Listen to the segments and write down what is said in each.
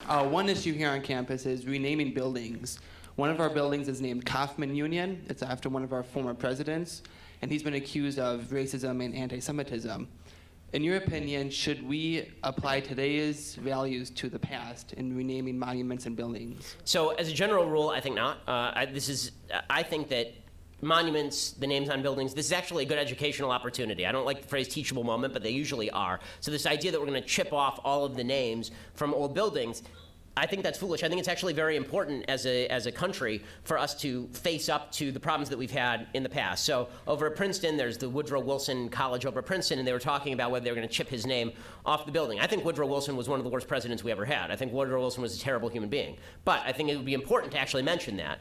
One issue here on campus is renaming buildings. One of our buildings is named Kaufman Union. It's after one of our former presidents, and he's been accused of racism and anti-Semitism. In your opinion, should we apply today's values to the past in renaming monuments and buildings? So as a general rule, I think not. I think that monuments, the names on buildings, this is actually a good educational opportunity. I don't like the phrase teachable moment, but they usually are. So this idea that we're going to chip off all of the names from old buildings, I think that's foolish. I think it's actually very important as a country for us to face up to the problems that we've had in the past. So over at Princeton, there's the Woodrow Wilson College over at Princeton, and they were talking about whether they were going to chip his name off the building. I think Woodrow Wilson was one of the worst presidents we ever had. I think Woodrow Wilson was a terrible human being. But I think it would be important to actually mention that.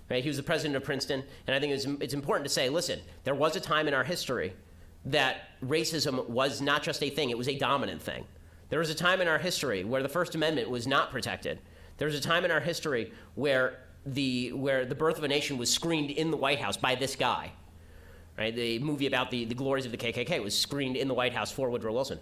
Right? He was the president of Princeton, and I think it's important to say, listen, there was a time in our history that racism was not just a thing, it was a dominant thing. There was a time in our history where the First Amendment was not protected. There was a time in our history where the birth of a nation was screened in the White House by this guy. Right? The movie about the glories of the KKK was screened in the White House for Woodrow Wilson.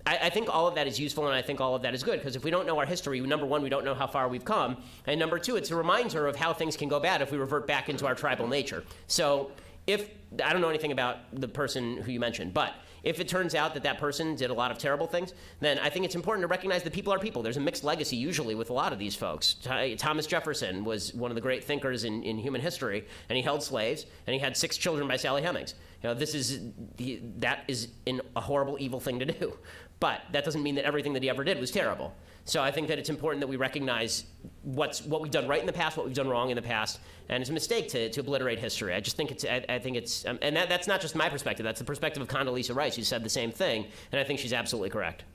I think all of that is useful, and I think all of that is good, because if we don't know our history, number one, we don't know how far we've come, and number two, it's a reminder of how things can go bad if we revert back into our tribal nature. So I don't know anything about the person who you mentioned, but if it turns out that that person did a lot of terrible things, then I think it's important to recognize that people are people. There's a mixed legacy usually with a lot of these folks. Thomas Jefferson was one of the great thinkers in human history, and he held slaves, and he had 6 children by Sally Hemings. You know, that is a horrible, evil thing to do. But that doesn't mean that everything that he ever did was terrible. So I think that it's important that we recognize what we've done right in the past, what we've done wrong in the past, and it's a mistake to obliterate history. I just think and that's not just my perspective. That's the perspective of Condoleezza Rice, who said the same thing, and I think she's absolutely correct.